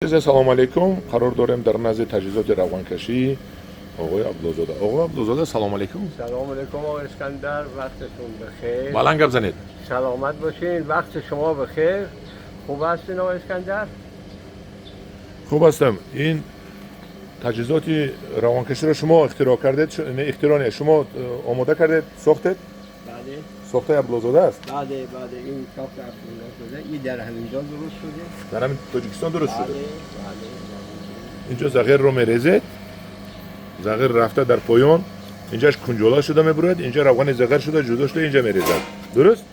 سلام علیکم. قرار داریم در نزد تجهیزات روانکشی آقای عبدالزاده. آقای عبدالزاده سلام علیکم. سلام علیکم آقای اسکندر، وقتتون بخیر. بلند گپ زنید. سلامت باشین، وقت شما بخیر. خوب هستین آقای اسکندر؟ خوب هستم. این تجهیزات روانکشی را شما اختراع کردید؟ نه اختراع نه، شما آماده کردید، ساختید؟ بله. ساخته عبدالزاده است؟ بله این ساخت عبدالزاده شده. این در همینجا درست شده. در همین تاجیکستان درست شده. بله. اینجا زغیر رو میریزید. زغیر رفته در پایان. اینجاش کنجولا شده میبرید. اینجا روغن زغیر شده جدا شده اینجا میریزد. درست؟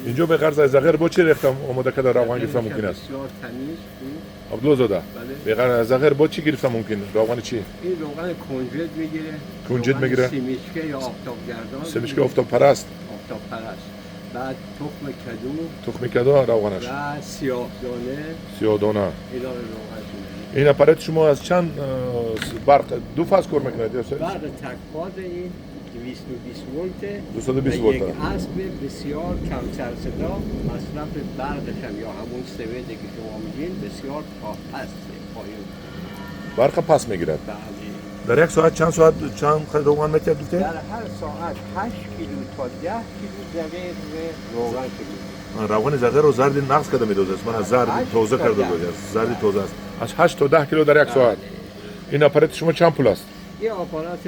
اینجا به غرض از زغیر با چی ریختم آماده کرده روغن گرفتم ممکن است؟ بسیار تمیز بود. عبدالزاده به غرض از زغیر با چی گرفتم ممکن؟ روغن چی؟ این روغن کنجد میگیره. کنجد میگیره. سیمیشکه یا آفتابگردان. سیمیشکه آفتاب پرست. آفتاب پرست. بعد تخم کدو روغنش. و سیاه دانه. اینا روغنش. این اپارات شما از چند برق دو فاز کار میکنه؟ برق تک‌فاز این 220 ولت 220 یک ولت اسب بسیار کم سر صدا. مصرف برقش هم یا همون سویده که شما میگین بسیار پست پایین برق پس میگیرد. بله. در یک ساعت چند روغن میتونید دوسته؟ در هر ساعت 8 کیلو تا 10 کیلو زغیر روغن شده. روغن زغیر رو زرد نقص کرده میدوزه. من زرد تازه کرده بوده. زرد تازه است. از 8 تا 10 کیلو در یک ساعت. این اپارات شما چند پول است؟ این آپارات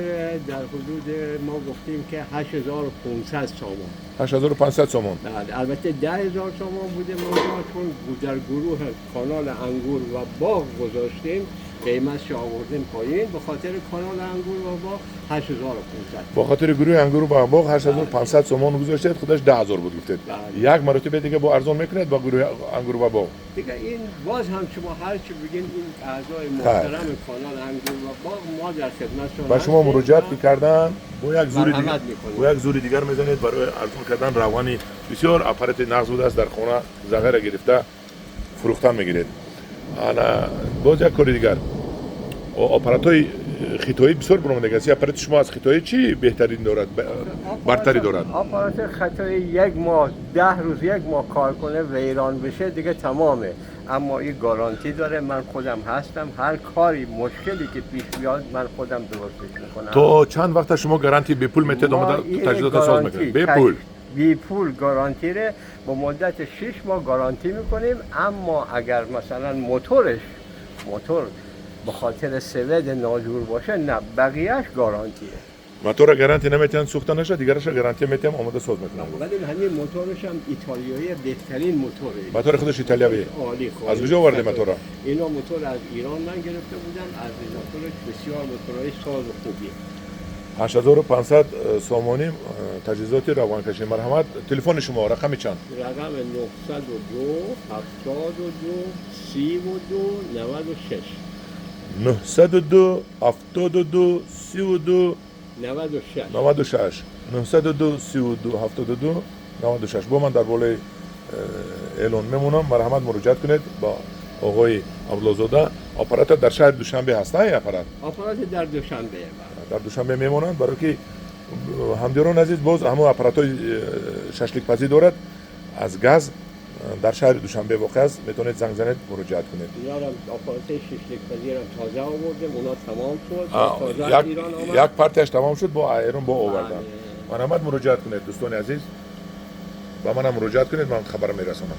در حدود ما گفتیم که 8500 تومان. 8500 تومان. بله، البته 10000 تومان بوده ما چون در گروه کانال انگور و باغ گذاشتیم قیمتش آوردیم پایین به خاطر کانال انگور و باغ 8500. با خاطر گروه انگور و باغ 8500 تومان گذاشتید، خودش 10000 بود گفتید. بله. یک مرتبه دیگه با ارزان میکنید با گروه انگور و باغ. دیگه این باز هم شما هر چی بگین این اعضای محترم کانال انگور و باغ ما در خدمتشون با شما مراجعت کردن با یک زور دیگر با یک زور دیگر میزنید برای ارزان کردن روانی بسیار اپارات نقص بوده است در خانه زغیر گرفته فروختن میگیرید. انا باز یک کار دیگر آپارات‌های خطایی بسیار برآمده است. اپارات شما از خطایی چی بهترین دارد برتری دارد؟ آپارات خطایی یک ماه 10 روز یک ماه کار کنه ویران بشه دیگه تمامه. اما این گارانتی داره. من خودم هستم هر کاری مشکلی که پیش بیاد من خودم درستش میکنم. تو چند وقت شما گارانتی به پول میتید آمده تجهیزات ساز میکنید؟ بی پول گارانتی ره با مدت 6 ماه گارانتی میکنیم. اما اگر مثلا موتور به خاطر سوید ناجور باشه نه بقیهش گارانتیه. موتور گارانتی نمیتونن سوخته نشه دیگرش گارانتی میتیم آماده ساز میکنم. ولی همین موتورش هم ایتالیایی بهترین موتوره. موتور خودش ایتالیایی. عالی خالص. از کجا آورده موتور؟ اینا موتور از ایران من گرفته بودم. از موتورش بسیار موتورهای ساز و خوبیه. 8500 سامانی تجهیزات روانکشی. مرحمت تلفن شما رقم چند؟ رقم 902 72 32 96 902 72 32 96 902 32 72 96. با من در بالای اعلان میمونم. مرحمت مراجعت کنید با آقای عبدالزاده. آپارات در شهر دوشنبه هست نه؟ آپارات در دوشنبه در دوشنبه میمونند برای که همدیران عزیز باز همون آپارات‌های ششلیک پزی دارد از گاز در شهر دوشنبه واقع است. میتونید زنگ زنید مراجعت کنید. اینا هم آپارات ششلیک پزی را تازه آوردیم. اونا تمام شد. تازه ایران آمد. یک پارتش تمام شد با ایران با آوردن. مرحمت مراجعت کنید دوستان عزیز. با منم مراجعت کنید من خبر میرسونم.